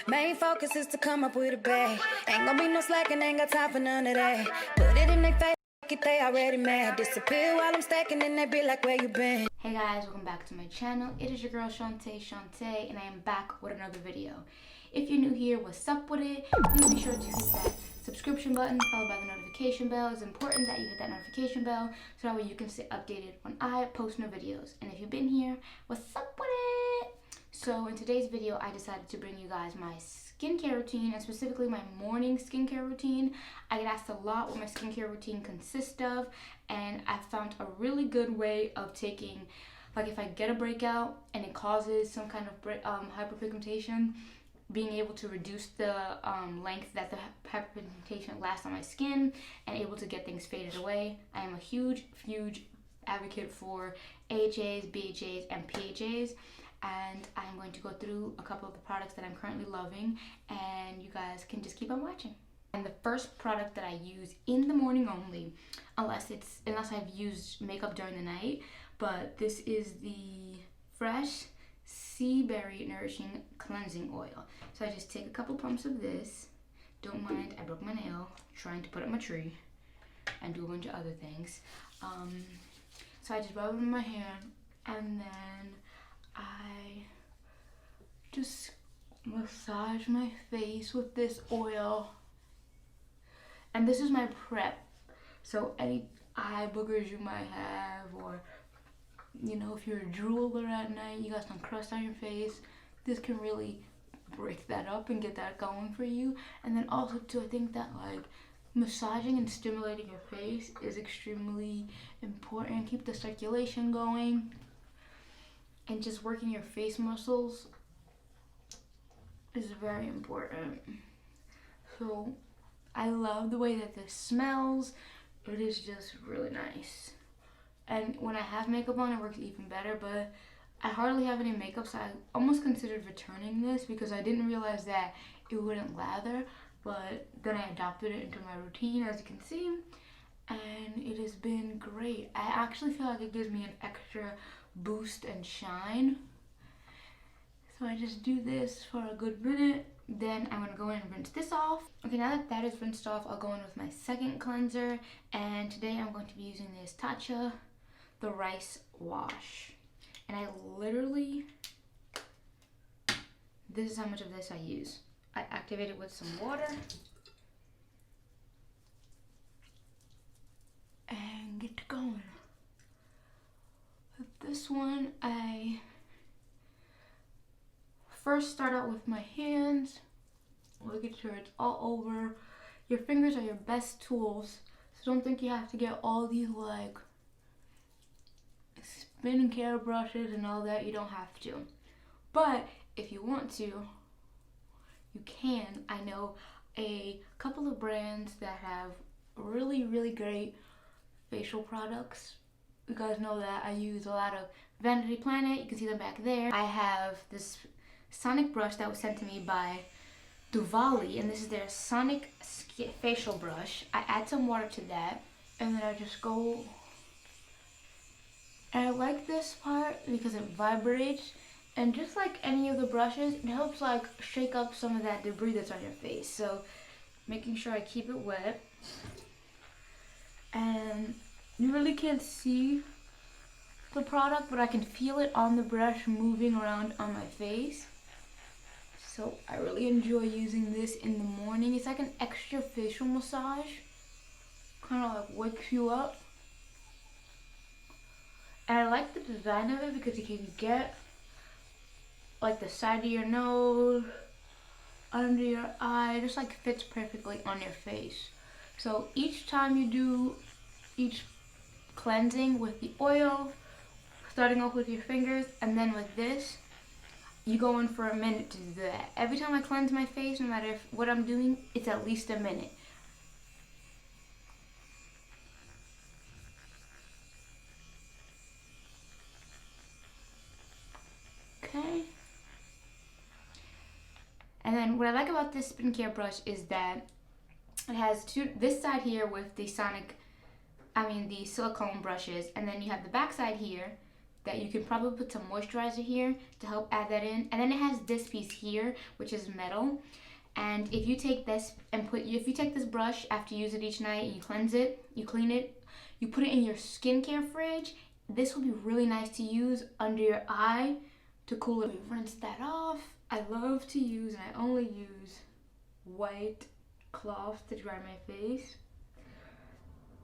Main focus is to come up with a bag. Ain't gonna be no slacking, ain't got time for none of that. Put it in their face, it, they already mad. Disappear while I'm stacking, and they be like, where you been? Hey guys, welcome back to my channel. It is your girl Chanté, and I am back with another video. If you're new here, what's up with it? Please be sure to hit that subscription button followed by the notification bell. It's important that you hit that notification bell so that way you can stay updated when I post new videos. And if you've been here, what's up with it? So in today's video, I decided to bring you guys my skincare routine, and specifically my morning skincare routine. I get asked a lot what my skincare routine consists of, and I found a really good way of taking, like if I get a breakout and it causes some kind of hyperpigmentation, being able to reduce the length that the hyperpigmentation lasts on my skin and able to get things faded away. I am a huge advocate for AHAs, BHAs, and PHAs, and I'm going to go through a couple of the products that I'm currently loving, and you guys can just keep on watching. And the first product that I use in the morning only, unless I've used makeup during the night, but this is the Fresh Sea Berry Nourishing Cleansing Oil. So I just take a couple pumps of this. Don't mind, I broke my nail trying to put up my tree and do a bunch of other things. So I just rub it in my hand, and then I just massage my face with this oil. And this is my prep. So any eye boogers you might have, or you know, if you're a drooler at night, you got some crust on your face, this can really break that up and get that going for you. And then also too, I think that like massaging and stimulating your face is extremely important. Keep the circulation going, and just working your face muscles is very important. So I love the way that this smells. It is just really nice. And when I have makeup on, it works even better, but I hardly have any makeup, so I almost considered returning this because I didn't realize that it wouldn't lather, but then I adopted it into my routine, as you can see, and it has been great. I actually feel like it gives me an extra boost and shine. So I just do this for a good minute, then I'm gonna go in and rinse this off. Okay, now that that is rinsed off, I'll go in with my second cleanser, and today I'm going to be using this Tatcha, the rice wash. And I literally, this is how much of this I use. I activate it with some water and get going. With this one, I first start out with my hands, making sure it's all over. Your fingers are your best tools, so don't think you have to get all these like spin care brushes and all that. You don't have to, but if you want to, you can. I know a couple of brands that have really great facial products. You guys know that I use a lot of Vanity Planet. You can see them back there. I have this Sonic brush that was sent to me by Duvali, and this is their Sonic facial brush. I add some water to that, and then I just go. And I like this part because it vibrates, and just like any of the brushes, it helps like shake up some of that debris that's on your face. So making sure I keep it wet, and you really can't see the product, but I can feel it on the brush moving around on my face. So I really enjoy using this in the morning. It's like an extra facial massage, kind of like wakes you up. And I like the design of it because you can get like the side of your nose, under your eye, just like fits perfectly on your face. So each time you do each cleansing with the oil, starting off with your fingers, and then with this, you go in for a minute to do that. Every time I cleanse my face, no matter what I'm doing, it's at least a minute. Okay. And then what I like about this skincare brush is that it has this side here with the the silicone brushes, and then you have the back side here, that you can probably put some moisturizer here to help add that in. And then it has this piece here, which is metal. And if you take this and if you take this brush after you use it each night and you cleanse it, you clean it, you put it in your skincare fridge, this will be really nice to use under your eye to cool it. Rinse that off. I love to use, and I only use white cloth to dry my face.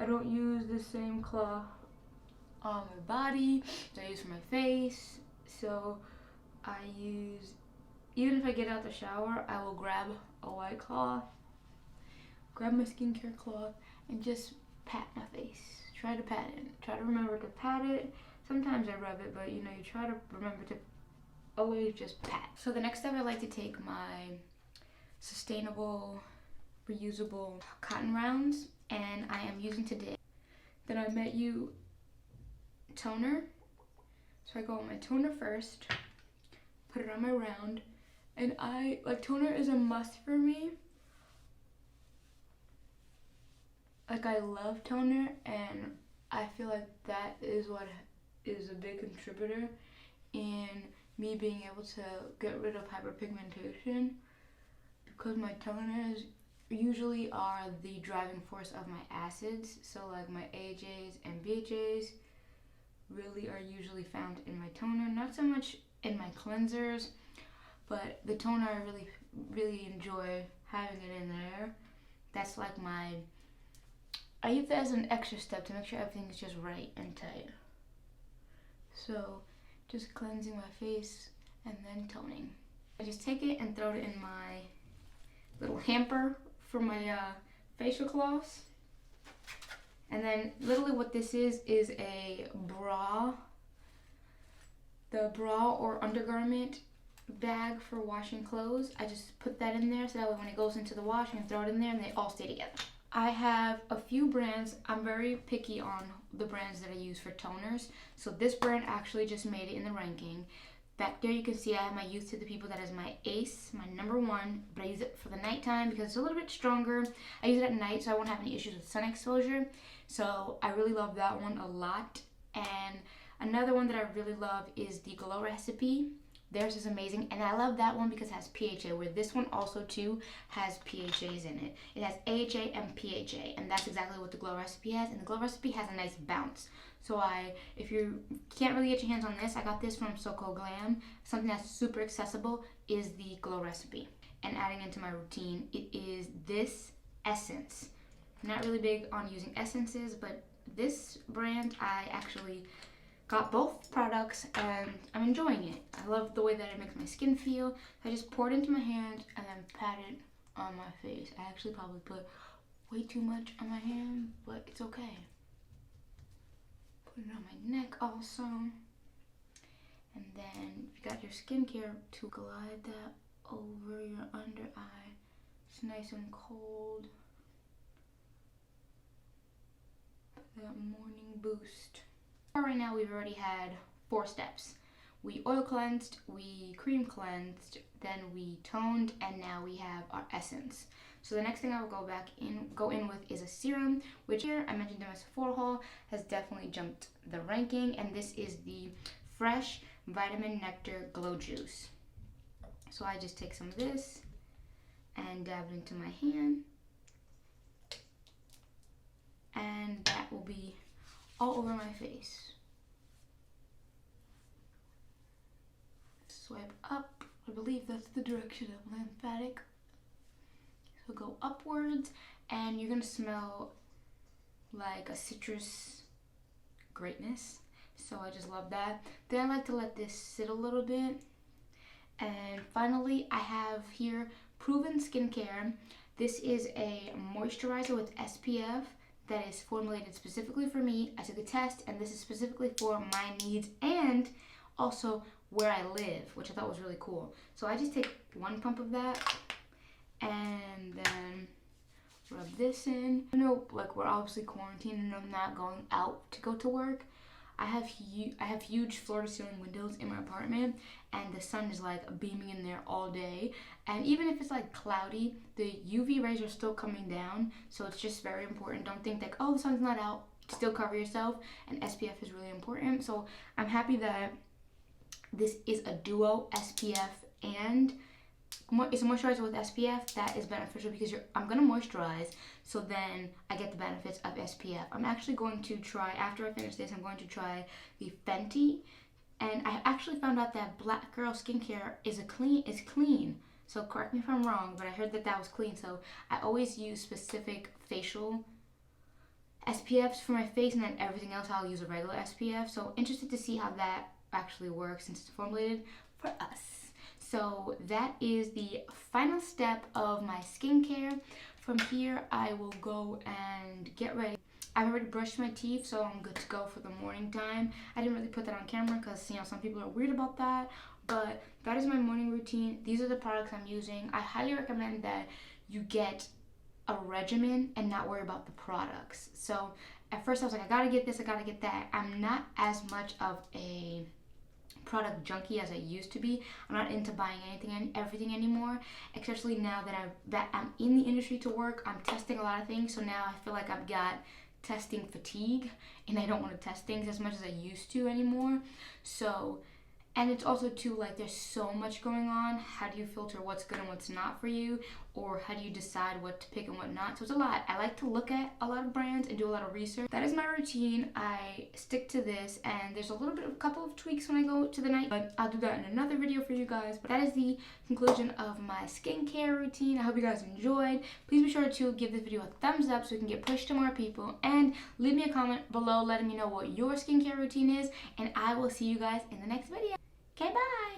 I don't use the same cloth on my body that I use for my face. So I use, even if I get out the shower, I will grab a white cloth, grab my skincare cloth, and just pat my face. Try to pat it. Try to remember to pat it. Sometimes I rub it, but you know, you try to remember to always just pat. So the next step, I like to take my sustainable, reusable cotton rounds, and I am using today Then I Met You toner. So I go on my toner first, put it on my round, and toner is a must for me. Like, I love toner, and I feel like that is what is a big contributor in me being able to get rid of hyperpigmentation, because my toners usually are the driving force of my acids. So like my AHAs and BHAs really are usually found in my toner, not so much in my cleansers, but the toner I really enjoy having it in there. That's like I use that as an extra step to make sure everything is just right and tight. So just cleansing my face and then toning. I just take it and throw it in my little hamper for my facial cloths. And then literally what this is a bra. The bra or undergarment bag for washing clothes. I just put that in there so that way when it goes into the wash, I can throw it in there and they all stay together. I have a few brands. I'm very picky on the brands that I use for toners. So this brand actually just made it in the ranking. Back there you can see I have my Youth to the People. That is my ace, my number one, but I use it for the nighttime because it's a little bit stronger. I use it at night so I won't have any issues with sun exposure. So I really love that one a lot. And another one that I really love is the Glow Recipe. Theirs is amazing, and I love that one because it has PHA, where this one also too has PHAs in it. It has AHA and PHA, and that's exactly what the Glow Recipe has, and the Glow Recipe has a nice bounce. So if you can't really get your hands on this, I got this from Soko Glam. Something that's super accessible is the Glow Recipe. And adding into my routine, it is this essence. I'm not really big on using essences, but this brand I actually got both products and I'm enjoying it. I love the way that it makes my skin feel. I just pour it into my hand and then pat it on my face. I actually probably put way too much on my hand, but it's okay. Put it on my neck also. And then you got your skincare to glide that over your under eye. It's nice and cold. That morning boost. Right now we've already had 4 steps. We oil cleansed, we cream cleansed, then we toned, and now we have our essence. So the next thing I will go in with is a serum, which here I mentioned in my Sephora haul has definitely jumped the ranking, and this is the Fresh Vitamin Nectar Glow Juice. So I just take some of this and dab it into my hand, and that will be all over my face. Swipe up. I believe that's the direction of lymphatic. So go upwards, and you're gonna smell like a citrus greatness. So I just love that. Then I like to let this sit a little bit. And finally, I have here Proven Skincare. This is a moisturizer with SPF that is formulated specifically for me. I took a test, and this is specifically for my needs and also where I live, which I thought was really cool. So I just take 1 pump of that and then rub this in. You know, like, we're obviously quarantined and I'm not going out to go to work. I have huge floor-to-ceiling windows in my apartment, and the sun is like beaming in there all day. And even if it's like cloudy, the UV rays are still coming down. So it's just very important. Don't think like, oh, the sun's not out, still cover yourself, and SPF is really important. So I'm happy that this is a duo SPF and it's a moisturizer with SPF that is beneficial because I'm going to moisturize, so then I get the benefits of SPF. I'm actually going to try, after I finish this, I'm going to try the Fenty, and I actually found out that Black Girl Skincare is clean. So correct me if I'm wrong, but I heard that was clean. So I always use specific facial SPFs for my face, and then everything else I'll use a regular SPF. So interested to see how that actually works since it's formulated for us. So that is the final step of my skincare. From here, I will go and get ready. I've already brushed my teeth, so I'm good to go for the morning time. I didn't really put that on camera because, you know, some people are weird about that, but that is my morning routine. These are the products I'm using. I highly recommend that you get a regimen and not worry about the products. So at first I was like, I gotta get this, I gotta get that. I'm not as much of a product junkie as I used to be. I'm not into buying anything and everything anymore, especially now that I'm in the industry to work. I'm testing a lot of things, so now I feel like I've got testing fatigue and I don't want to test things as much as I used to anymore. So, and it's also too, like, there's so much going on. How do you filter what's good and what's not for you? Or how do you decide what to pick and what not? So it's a lot. I like to look at a lot of brands and do a lot of research. That is my routine. I stick to this, and there's a couple of tweaks when I go to the night, but I'll do that in another video for you guys. But that is the conclusion of my skincare routine. I hope you guys enjoyed. Please be sure to give this video a thumbs up so we can get pushed to more people, and leave me a comment below letting me know what your skincare routine is, and I will see you guys in the next video. Okay, bye!